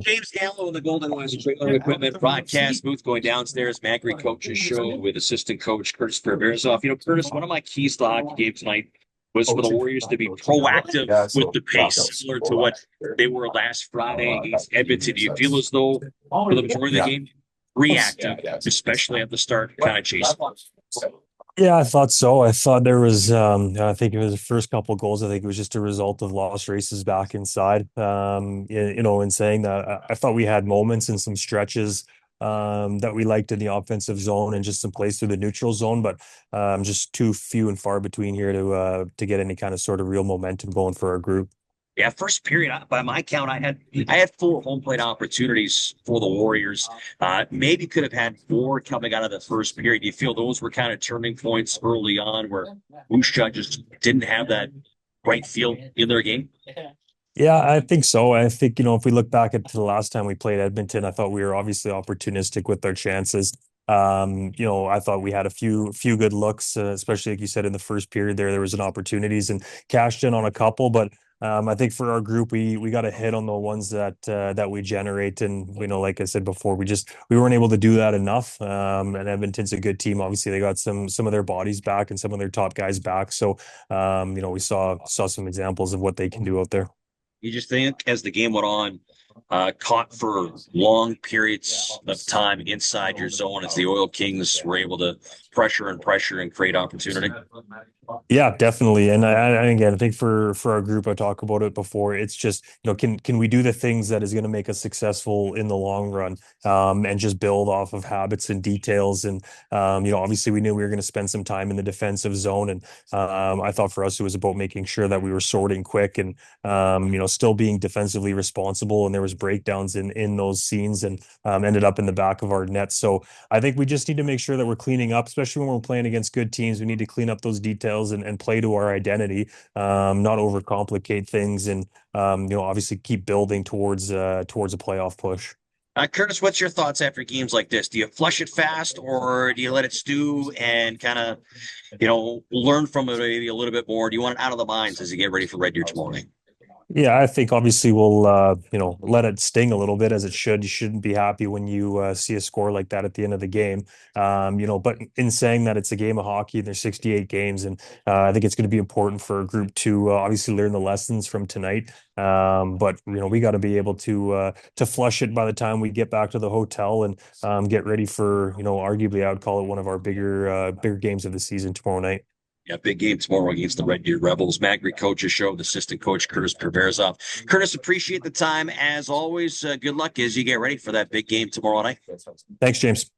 show. James Gallo in the Golden West Trailer Equipment broadcast booth going downstairs. Macri Coaches Show with assistant coach Curtis Berzov. Curtis, one of my keys to the hockey game tonight was for the Warriors to be proactive with the pace, similar to what they were last Friday against Edmonton. Do you feel as though for the majority of the game, reactive, especially at the start, kind of chasing? Yeah, I thought so. I thought there was, I think it was the first couple of goals. I think it was just a result of lost races back inside. In saying that, I thought we had moments and some stretches that we liked in the offensive zone and just some plays through the neutral zone, but just too few and far between here to get any kind of sort of real momentum going for our group. Yeah, first period, by my count, I had 4 home plate opportunities for the Warriors. Maybe could have had 4 coming out of the first period. Do you feel those were kind of turning points early on where Moose just didn't have that right feel in their game? Yeah, I think so. I think, if we look back at the last time we played Edmonton, I thought we were obviously opportunistic with our chances. I thought we had a few good looks, especially like you said in the first period there was an opportunities and cashed in on a couple, but I think for our group, we got a hit on the ones that we generate, and like I said before, we weren't able to do that enough. And Edmonton's a good team. Obviously, they got some of their bodies back and some of their top guys back. So, we saw some examples of what they can do out there. You just think as the game went on, caught for long periods of time inside your zone as the Oil Kings were able to pressure and create opportunity? Yeah, definitely. And again, I think for our group, I talked about it before. It's just, can we do the things that is going to make us successful in the long run, and just build off of habits and details. And, obviously we knew we were going to spend some time in the defensive zone. And I thought for us, it was about making sure that we were sorting quick and, still being defensively responsible. And there was breakdowns in those scenes and ended up in the back of our net. So I think we just need to make sure that we're cleaning up, especially when we're playing against good teams. We need to clean up those details and play to our identity, not overcomplicate things, and obviously keep building towards a playoff push. Curtis, what's your thoughts after games like this? Do you flush it fast or do you let it stew and kind of, learn from it maybe a little bit more? Do you want it out of the minds as you get ready for Red Deer tomorrow night? Yeah, I think obviously we'll let it sting a little bit as it should. You shouldn't be happy when you see a score like that at the end of the game. But in saying that, it's a game of hockey. There's 68 games, and I think it's going to be important for a group to obviously learn the lessons from tonight. But we got to be able to flush it by the time we get back to the hotel and get ready for arguably I would call it one of our bigger games of the season tomorrow night. Yeah, big game tomorrow against the Red Deer Rebels. Macri Coaches Show with assistant coach Curtis Berzov. Curtis, appreciate the time as always. Good luck as you get ready for that big game tomorrow night. Thanks, James.